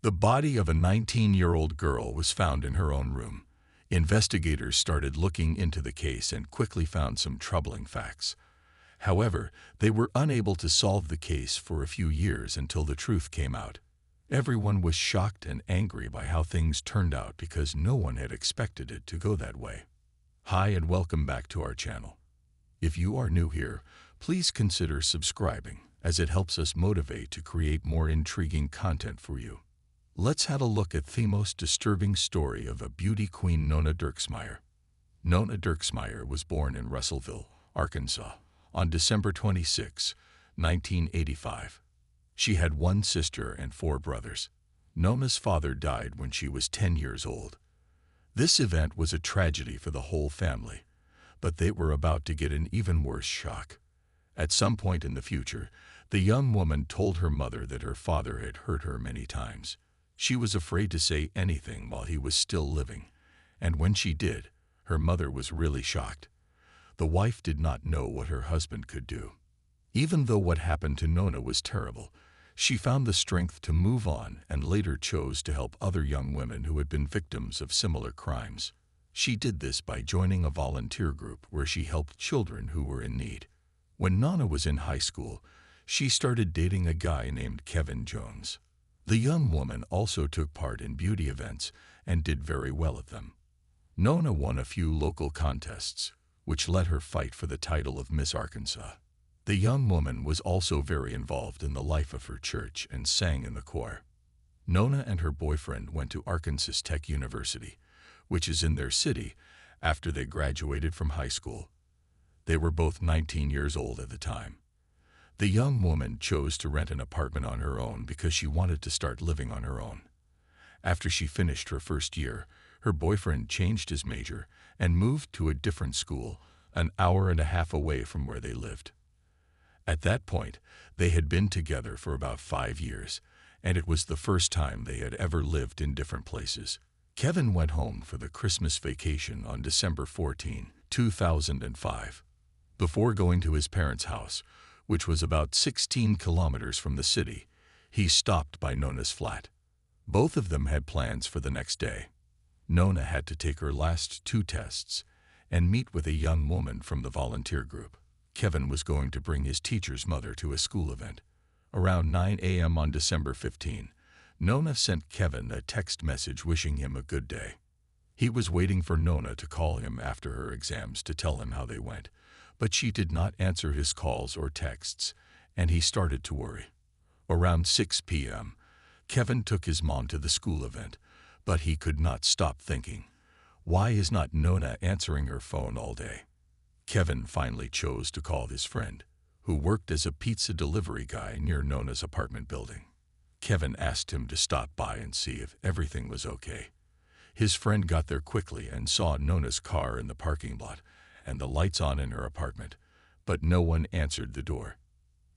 The body of a 19-year-old girl was found in her own room. Investigators started looking into the case and quickly found some troubling facts. However, they were unable to solve the case for a few years until the truth came out. Everyone was shocked and angry by how things turned out because no one had expected it to go that way. Hi and welcome back to our channel. If you are new here, please consider subscribing, as it helps us motivate to create more intriguing content for you. Let's have a look at the most disturbing story of a beauty queen, Nona Dirksmeyer. Nona Dirksmeyer was born in Russellville, Arkansas, on December 26, 1985. She had one sister and 4 brothers. Nona's father died when she was 10 years old. This event was a tragedy for the whole family, but they were about to get an even worse shock. At some point in the future, the young woman told her mother that her father had hurt her many times. She was afraid to say anything while he was still living, and when she did, her mother was really shocked. The wife did not know what her husband could do. Even though what happened to Nona was terrible, she found the strength to move on and later chose to help other young women who had been victims of similar crimes. She did this by joining a volunteer group where she helped children who were in need. When Nona was in high school, she started dating a guy named Kevin Jones. The young woman also took part in beauty events and did very well at them. Nona won a few local contests, which let her fight for the title of Miss Arkansas. The young woman was also very involved in the life of her church and sang in the choir. Nona and her boyfriend went to Arkansas Tech University, which is in their city, after they graduated from high school. They were both 19 years old at the time. The young woman chose to rent an apartment on her own because she wanted to start living on her own. After she finished her first year, her boyfriend changed his major and moved to a different school, an hour and a half away from where they lived. At that point, they had been together for about 5 years, and it was the first time they had ever lived in different places. Kevin went home for the Christmas vacation on December 14, 2005. Before going to his parents' house, which was about 16 kilometers from the city, he stopped by Nona's flat. Both of them had plans for the next day. Nona had to take her last 2 tests and meet with a young woman from the volunteer group. Kevin was going to bring his teacher's mother to a school event. Around 9 a.m. on December 15, Nona sent Kevin a text message wishing him a good day. He was waiting for Nona to call him after her exams to tell him how they went, but she did not answer his calls or texts, and he started to worry. Around 6 p.m., Kevin took his mom to the school event, but he could not stop thinking, why is not Nona answering her phone all day? Kevin finally chose to call his friend, who worked as a pizza delivery guy near Nona's apartment building. Kevin asked him to stop by and see if everything was okay. His friend got there quickly and saw Nona's car in the parking lot and the lights on in her apartment, but no one answered the door.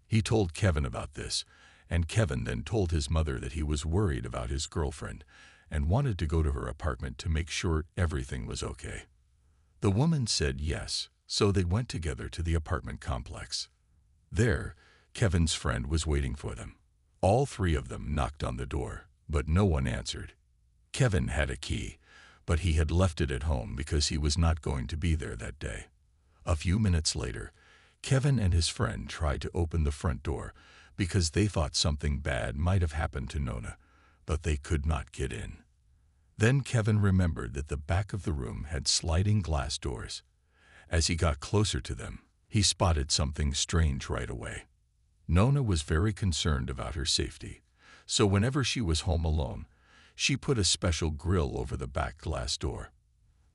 He told Kevin about this, and Kevin then told his mother that he was worried about his girlfriend and wanted to go to her apartment to make sure everything was okay. The woman said yes, so they went together to the apartment complex. There, Kevin's friend was waiting for them. All 3 of them knocked on the door, but no one answered. Kevin had a key, but he had left it at home because he was not going to be there that day. A few minutes later, Kevin and his friend tried to open the front door because they thought something bad might have happened to Nona, but they could not get in. Then Kevin remembered that the back of the room had sliding glass doors. As he got closer to them, he spotted something strange right away. Nona was very concerned about her safety, so whenever she was home alone, she put a special grill over the back glass door.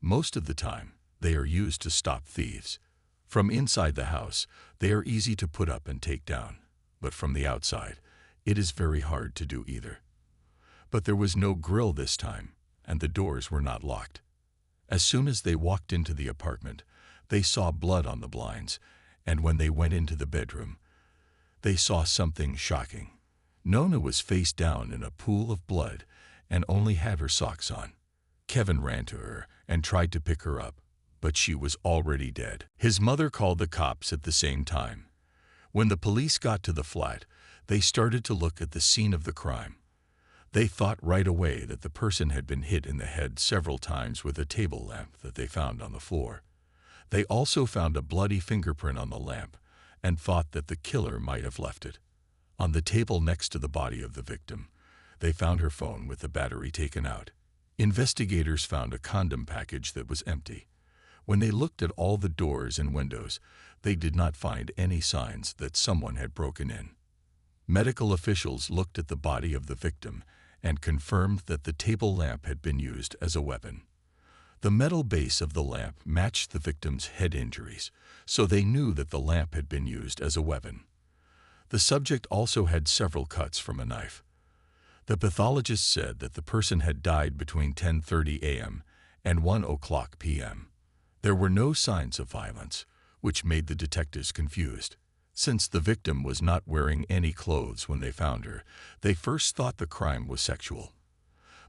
Most of the time, they are used to stop thieves. From inside the house, they are easy to put up and take down, but from the outside, it is very hard to do either. But there was no grill this time, and the doors were not locked. As soon as they walked into the apartment, they saw blood on the blinds, and when they went into the bedroom, they saw something shocking. Nona was face down in a pool of blood and only had her socks on. Kevin ran to her and tried to pick her up, but she was already dead. His mother called the cops at the same time. When the police got to the flat, they started to look at the scene of the crime. They thought right away that the person had been hit in the head several times with a table lamp that they found on the floor. They also found a bloody fingerprint on the lamp and thought that the killer might have left it. On the table next to the body of the victim, they found her phone with the battery taken out. Investigators found a condom package that was empty. When they looked at all the doors and windows, they did not find any signs that someone had broken in. Medical officials looked at the body of the victim and confirmed that the table lamp had been used as a weapon. The metal base of the lamp matched the victim's head injuries, so they knew that the lamp had been used as a weapon. The subject also had several cuts from a knife. The pathologist said that the person had died between 10:30 a.m. and 1:00 p.m. There were no signs of violence, which made the detectives confused. Since the victim was not wearing any clothes when they found her, they first thought the crime was sexual.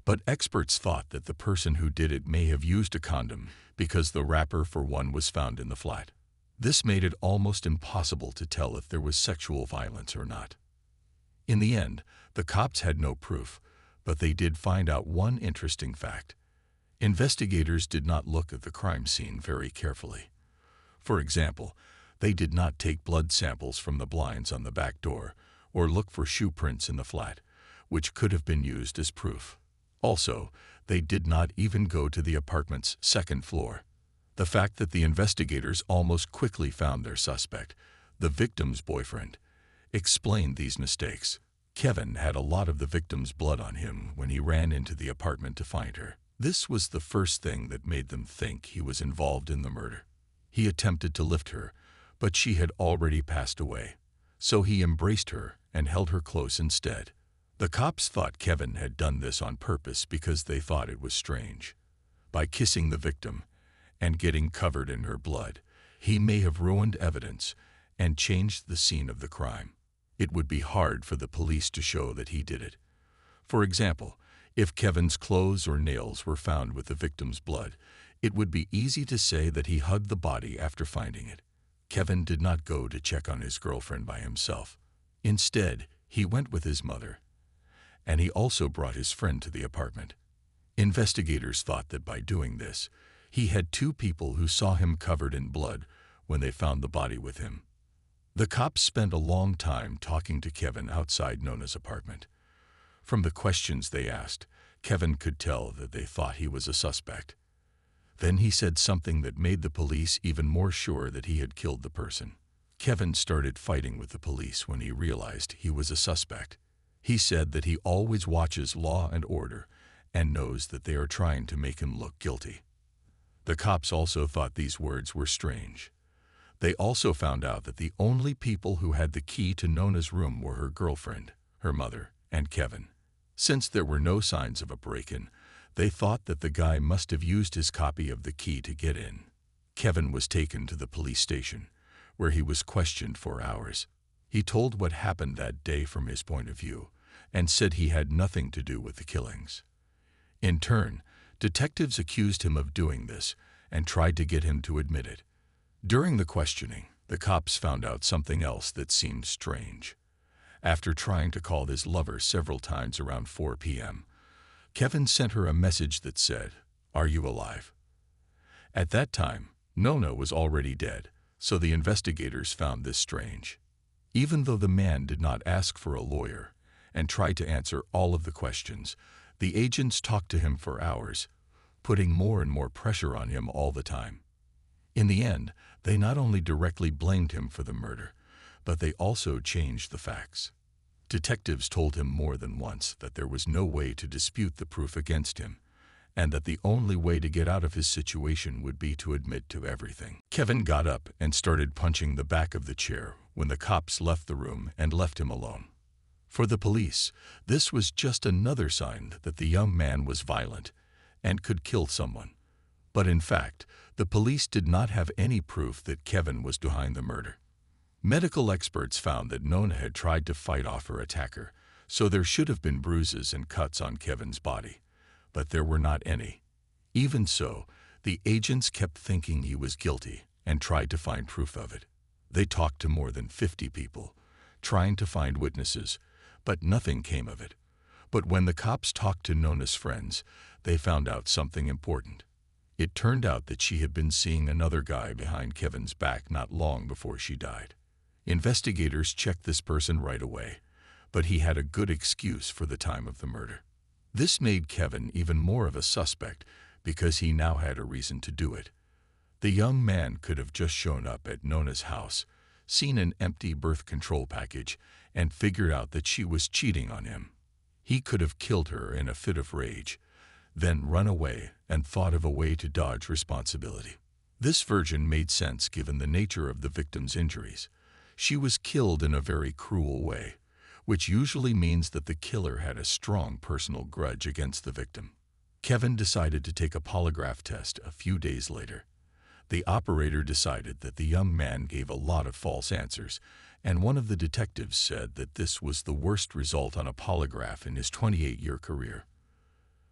But experts thought that the person who did it may have used a condom because the wrapper for one was found in the flat. This made it almost impossible to tell if there was sexual violence or not. In the end, the cops had no proof, but they did find out one interesting fact. Investigators did not look at the crime scene very carefully. For example, they did not take blood samples from the blinds on the back door or look for shoe prints in the flat, which could have been used as proof. Also, they did not even go to the apartment's second floor. The fact that the investigators almost quickly found their suspect, the victim's boyfriend, explained these mistakes. Kevin had a lot of the victim's blood on him when he ran into the apartment to find her. This was the first thing that made them think he was involved in the murder. He attempted to lift her, but she had already passed away, so he embraced her and held her close instead. The cops thought Kevin had done this on purpose because they thought it was strange. By kissing the victim and getting covered in her blood, he may have ruined evidence and changed the scene of the crime. It would be hard for the police to show that he did it. For example, if Kevin's clothes or nails were found with the victim's blood, it would be easy to say that he hugged the body after finding it. Kevin did not go to check on his girlfriend by himself. Instead, he went with his mother, and he also brought his friend to the apartment. Investigators thought that by doing this, he had two people who saw him covered in blood when they found the body with him. The cops spent a long time talking to Kevin outside Nona's apartment. From the questions they asked, Kevin could tell that they thought he was a suspect. Then he said something that made the police even more sure that he had killed the person. Kevin started fighting with the police when he realized he was a suspect. He said that he always watches Law and Order and knows that they are trying to make him look guilty. The cops also thought these words were strange. They also found out that the only people who had the key to Nona's room were her girlfriend, her mother, and Kevin. Since there were no signs of a break-in, they thought that the guy must have used his copy of the key to get in. Kevin was taken to the police station, where he was questioned for hours. He told what happened that day from his point of view, and said he had nothing to do with the killings. In turn, detectives accused him of doing this and tried to get him to admit it. During the questioning, the cops found out something else that seemed strange. After trying to call his lover several times around 4 p.m., Kevin sent her a message that said, "Are you alive?" At that time, Nona was already dead, so the investigators found this strange. Even though the man did not ask for a lawyer and tried to answer all of the questions, the agents talked to him for hours, putting more and more pressure on him all the time. In the end, they not only directly blamed him for the murder, but they also changed the facts. Detectives told him more than once that there was no way to dispute the proof against him, and that the only way to get out of his situation would be to admit to everything. Kevin got up and started punching the back of the chair when the cops left the room and left him alone. For the police, this was just another sign that the young man was violent and could kill someone. But in fact, the police did not have any proof that Kevin was behind the murder. Medical experts found that Nona had tried to fight off her attacker, so there should have been bruises and cuts on Kevin's body, but there were not any. Even so, the agents kept thinking he was guilty and tried to find proof of it. They talked to more than 50 people, trying to find witnesses, but nothing came of it. But when the cops talked to Nona's friends, they found out something important. It turned out that she had been seeing another guy behind Kevin's back not long before she died. Investigators checked this person right away, but he had a good excuse for the time of the murder. This made Kevin even more of a suspect because he now had a reason to do it. The young man could have just shown up at Nona's house, seen an empty birth control package, and figured out that she was cheating on him. He could have killed her in a fit of rage, then run away and thought of a way to dodge responsibility. This version made sense given the nature of the victim's injuries. She was killed in a very cruel way, which usually means that the killer had a strong personal grudge against the victim. Kevin decided to take a polygraph test a few days later. The operator decided that the young man gave a lot of false answers, and one of the detectives said that this was the worst result on a polygraph in his 28-year career.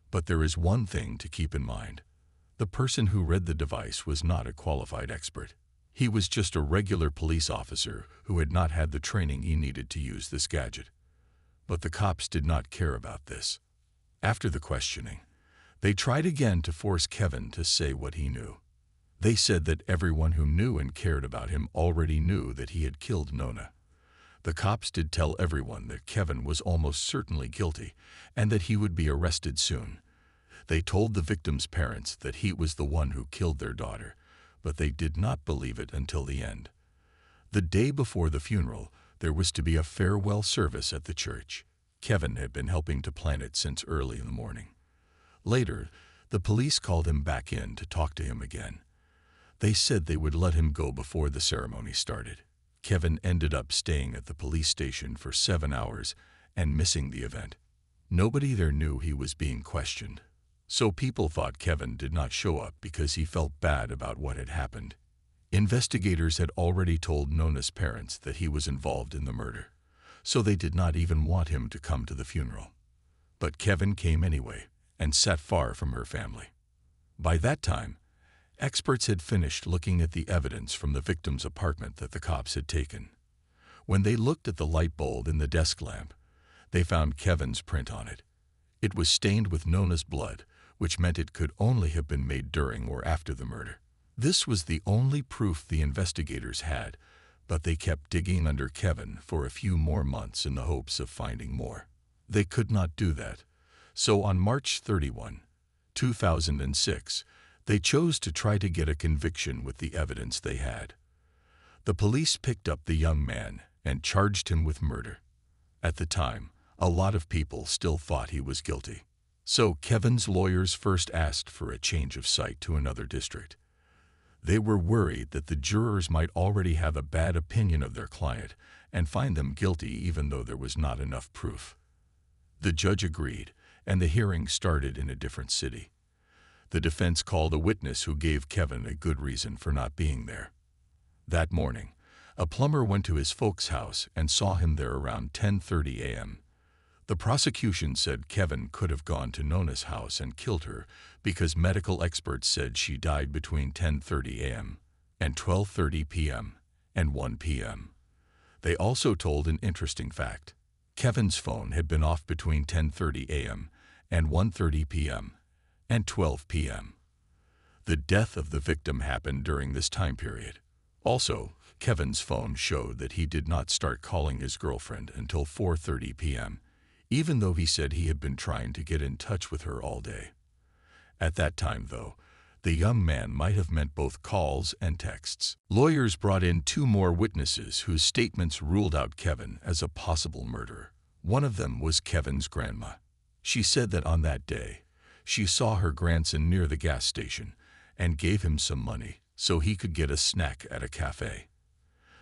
But there is one thing to keep in mind. The person who read the device was not a qualified expert. He was just a regular police officer who had not had the training he needed to use this gadget. But the cops did not care about this. After the questioning, they tried again to force Kevin to say what he knew. They said that everyone who knew and cared about him already knew that he had killed Nona. The cops did tell everyone that Kevin was almost certainly guilty and that he would be arrested soon. They told the victim's parents that he was the one who killed their daughter, but they did not believe it until the end. The day before the funeral, there was to be a farewell service at the church. Kevin had been helping to plan it since early in the morning. Later, the police called him back in to talk to him again. They said they would let him go before the ceremony started. Kevin ended up staying at the police station for 7 hours and missing the event. Nobody there knew he was being questioned, so people thought Kevin did not show up because he felt bad about what had happened. Investigators had already told Nona's parents that he was involved in the murder, so they did not even want him to come to the funeral. But Kevin came anyway and sat far from her family. By that time, experts had finished looking at the evidence from the victim's apartment that the cops had taken. When they looked at the light bulb in the desk lamp, they found Kevin's print on it. It was stained with Nona's blood, which meant it could only have been made during or after the murder. This was the only proof the investigators had, but they kept digging under Kevin for a few more months in the hopes of finding more. They could not do that, so on March 31, 2006, they chose to try to get a conviction with the evidence they had. The police picked up the young man and charged him with murder. At the time, a lot of people still thought he was guilty. So Kevin's lawyers first asked for a change of site to another district. They were worried that the jurors might already have a bad opinion of their client and find them guilty even though there was not enough proof. The judge agreed, and the hearing started in a different city. The defense called a witness who gave Kevin a good reason for not being there. That morning, a plumber went to his folks' house and saw him there around 10:30 a.m. The prosecution said Kevin could have gone to Nona's house and killed her because medical experts said she died between 10:30 a.m. and 12:30 p.m. and 1 p.m. They also told an interesting fact. Kevin's phone had been off between 10:30 a.m. and 1:30 p.m. and 12 p.m. The death of the victim happened during this time period. Also, Kevin's phone showed that he did not start calling his girlfriend until 4:30 p.m., even though he said he had been trying to get in touch with her all day. At that time, though, the young man might have meant both calls and texts. Lawyers brought in 2 more witnesses whose statements ruled out Kevin as a possible murderer. One of them was Kevin's grandma. She said that on that day, she saw her grandson near the gas station and gave him some money so he could get a snack at a cafe.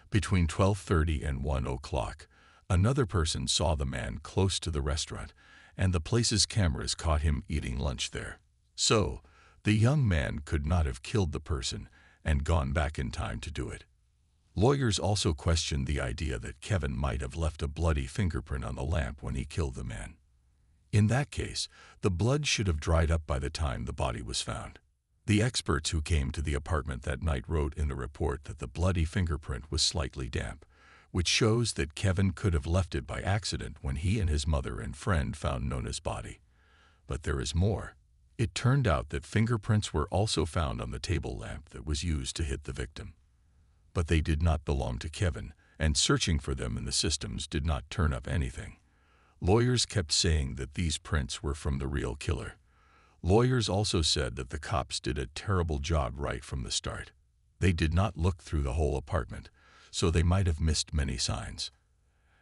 Between 12:30 and 1 o'clock, another person saw the man close to the restaurant, and the place's cameras caught him eating lunch there. So, the young man could not have killed the person and gone back in time to do it. Lawyers also questioned the idea that Kevin might have left a bloody fingerprint on the lamp when he killed the man. In that case, the blood should have dried up by the time the body was found. The experts who came to the apartment that night wrote in a report that the bloody fingerprint was slightly damp, which shows that Kevin could have left it by accident when he and his mother and friend found Nona's body. But there is more. It turned out that fingerprints were also found on the table lamp that was used to hit the victim. But they did not belong to Kevin, and searching for them in the systems did not turn up anything. Lawyers kept saying that these prints were from the real killer. Lawyers also said that the cops did a terrible job right from the start. They did not look through the whole apartment, so they might have missed many signs.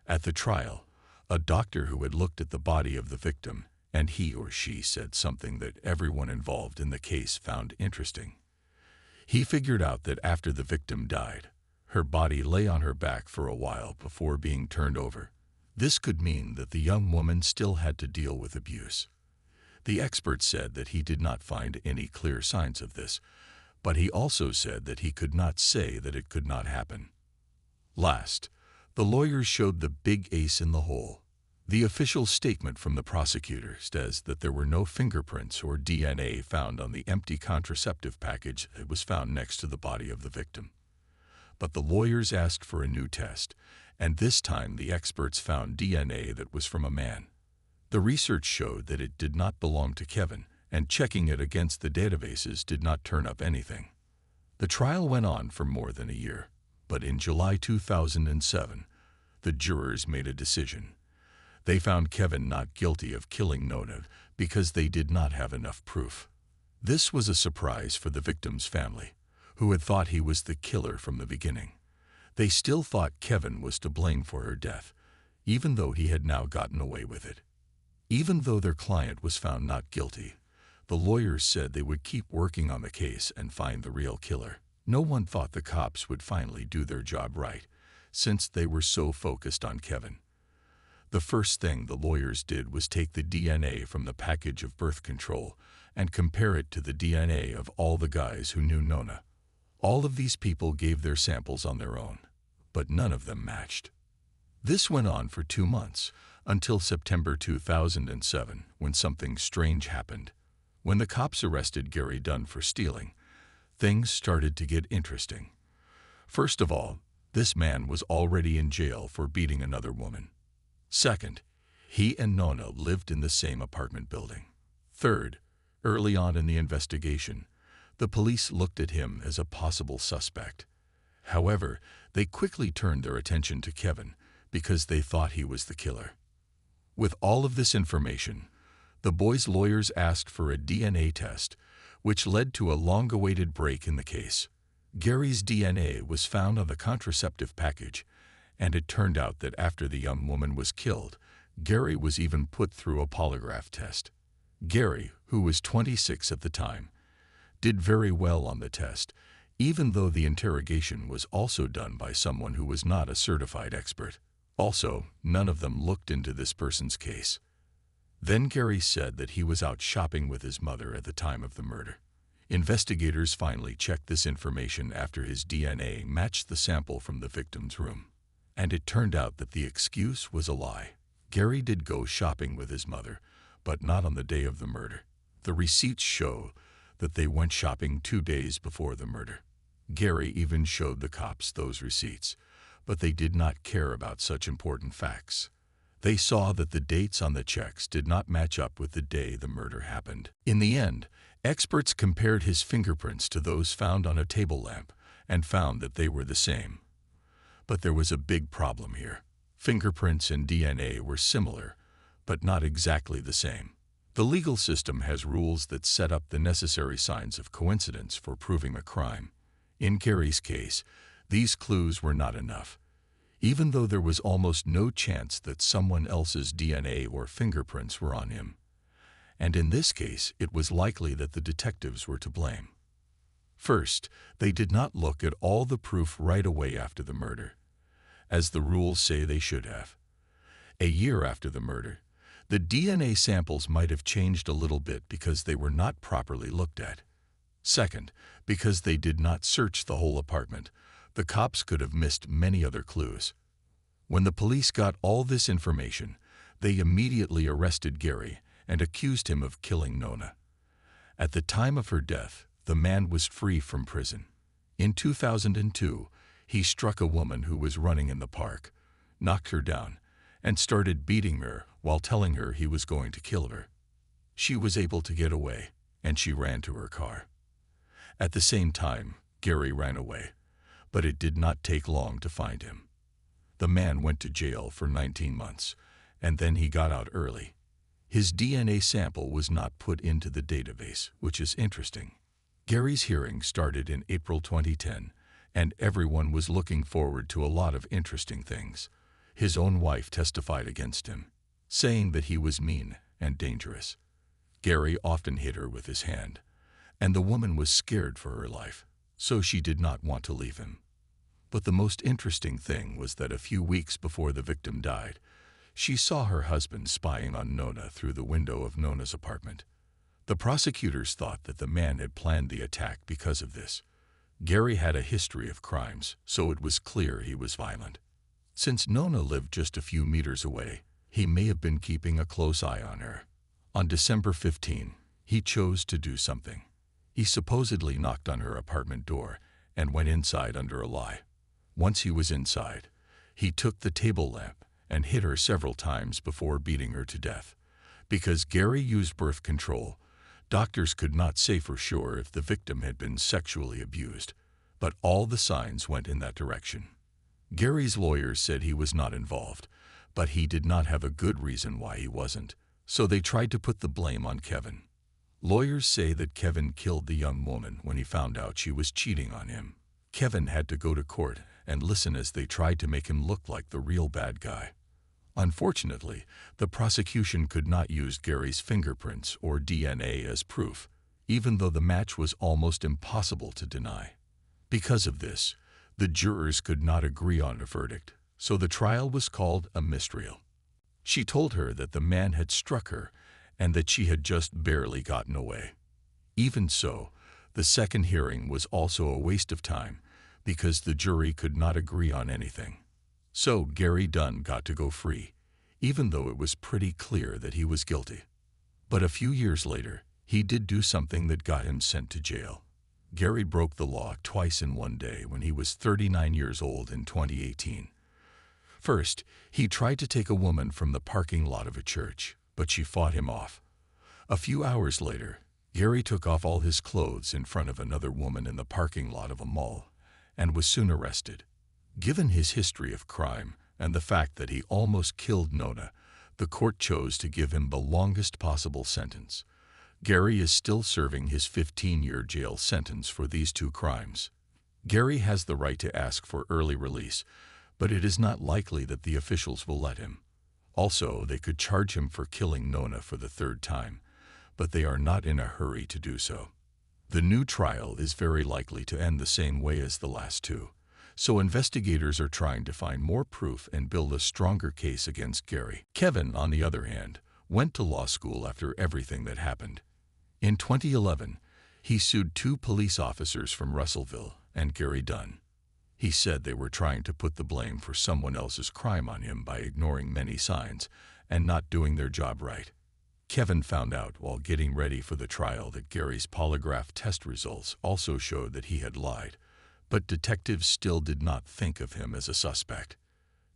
At the trial, a doctor who had looked at the body of the victim, and he or she said something that everyone involved in the case found interesting. He figured out that after the victim died, her body lay on her back for a while before being turned over. This could mean that the young woman still had to deal with abuse. The expert said that he did not find any clear signs of this, but he also said that he could not say that it could not happen. Last, the lawyers showed the big ace in the hole. The official statement from the prosecutor says that there were no fingerprints or DNA found on the empty contraceptive package that was found next to the body of the victim. But the lawyers asked for a new test, and this time the experts found DNA that was from a man. The research showed that it did not belong to Kevin, and checking it against the databases did not turn up anything. The trial went on for more than a year, but in July 2007, the jurors made a decision. They found Kevin not guilty of killing Nona because they did not have enough proof. This was a surprise for the victim's family, who had thought he was the killer from the beginning. They still thought Kevin was to blame for her death, even though he had now gotten away with it. Even though their client was found not guilty, the lawyers said they would keep working on the case and find the real killer. No one thought the cops would finally do their job right, since they were so focused on Kevin. The first thing the lawyers did was take the DNA from the package of birth control and compare it to the DNA of all the guys who knew Nona. All of these people gave their samples on their own, but none of them matched. This went on for 2 months, until September 2007, when something strange happened. When the cops arrested Gary Dunn for stealing, things started to get interesting. First of all, this man was already in jail for beating another woman. Second, he and Nona lived in the same apartment building. Third, early on in the investigation, the police looked at him as a possible suspect. However, they quickly turned their attention to Kevin because they thought he was the killer. With all of this information, the boys' lawyers asked for a DNA test, which led to a long-awaited break in the case. Gary's DNA was found on the contraceptive package, and it turned out that after the young woman was killed, Gary was even put through a polygraph test. Gary, who was 26 at the time, did very well on the test, even though the interrogation was also done by someone who was not a certified expert. Also, none of them looked into this person's case. Then Gary said that he was out shopping with his mother at the time of the murder. Investigators finally checked this information after his DNA matched the sample from the victim's room. And it turned out that the excuse was a lie. Gary did go shopping with his mother, but not on the day of the murder. The receipts show that they went shopping 2 days before the murder. Gary even showed the cops those receipts, but they did not care about such important facts. They saw that the dates on the checks did not match up with the day the murder happened. In the end, experts compared his fingerprints to those found on a table lamp and found that they were the same. But there was a big problem here. Fingerprints and DNA were similar, but not exactly the same. The legal system has rules that set up the necessary signs of coincidence for proving a crime. In Gary's case, these clues were not enough, even though there was almost no chance that someone else's DNA or fingerprints were on him. And in this case, it was likely that the detectives were to blame. First, they did not look at all the proof right away after the murder, as the rules say they should have. A year after the murder, the DNA samples might have changed a little bit because they were not properly looked at. Second, because they did not search the whole apartment, the cops could have missed many other clues. When the police got all this information, they immediately arrested Gary and accused him of killing Nona. At the time of her death, the man was free from prison. In 2002, He struck a woman who was running in the park, knocked her down, and started beating her while telling her he was going to kill her. She was able to get away, and she ran to her car. At the same time, Gary ran away, but it did not take long to find him. The man went to jail for 19 months, and then he got out early. His DNA sample was not put into the database, which is interesting. Gary's hearing started in April 2010, and everyone was looking forward to a lot of interesting things. His own wife testified against him, saying that he was mean and dangerous. Gary often hit her with his hand, and the woman was scared for her life, so she did not want to leave him. But the most interesting thing was that a few weeks before the victim died, she saw her husband spying on Nona through the window of Nona's apartment. The prosecutors thought that the man had planned the attack because of this. Gary had a history of crimes, so it was clear he was violent. Since Nona lived just a few meters away, he may have been keeping a close eye on her. On December 15, he chose to do something. He supposedly knocked on her apartment door and went inside under a lie. Once he was inside, he took the table lamp and hit her several times before beating her to death. Because Gary used birth control, doctors could not say for sure if the victim had been sexually abused, but all the signs went in that direction. Gary's lawyers said he was not involved, but he did not have a good reason why he wasn't, so they tried to put the blame on Kevin. Lawyers say that Kevin killed the young woman when he found out she was cheating on him. Kevin had to go to court and listen as they tried to make him look like the real bad guy. Unfortunately, the prosecution could not use Gary's fingerprints or DNA as proof, even though the match was almost impossible to deny. Because of this, the jurors could not agree on a verdict, so the trial was called a mistrial. She told her that the man had struck her and that she had just barely gotten away. Even so, the second hearing was also a waste of time because the jury could not agree on anything. So Gary Dunn got to go free, even though it was pretty clear that he was guilty. But a few years later, he did do something that got him sent to jail. Gary broke the law twice in one day when he was 39 years old in 2018. First, he tried to take a woman from the parking lot of a church, but she fought him off. A few hours later, Gary took off all his clothes in front of another woman in the parking lot of a mall and was soon arrested. Given his history of crime and the fact that he almost killed Nona, the court chose to give him the longest possible sentence. Gary is still serving his 15-year jail sentence for these two crimes. Gary has the right to ask for early release, but it is not likely that the officials will let him. Also, they could charge him for killing Nona for the third time, but they are not in a hurry to do so. The new trial is very likely to end the same way as the last two, so investigators are trying to find more proof and build a stronger case against Gary. Kevin, on the other hand, went to law school after everything that happened. In 2011, he sued 2 police officers from Russellville and Gary Dunn. He said they were trying to put the blame for someone else's crime on him by ignoring many signs and not doing their job right. Kevin found out while getting ready for the trial that Gary's polygraph test results also showed that he had lied, but detectives still did not think of him as a suspect.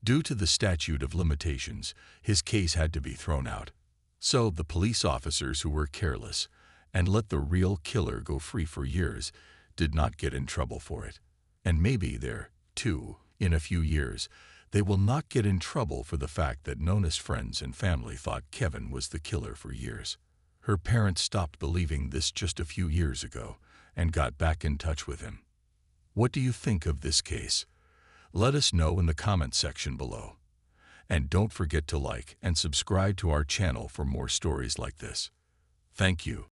Due to the statute of limitations, his case had to be thrown out. So the police officers who were careless and let the real killer go free for years did not get in trouble for it. And maybe in a few years, they will not get in trouble for the fact that Nona's friends and family thought Kevin was the killer for years. Her parents stopped believing this just a few years ago and got back in touch with him. What do you think of this case? Let us know in the comment section below. And don't forget to like and subscribe to our channel for more stories like this. Thank you.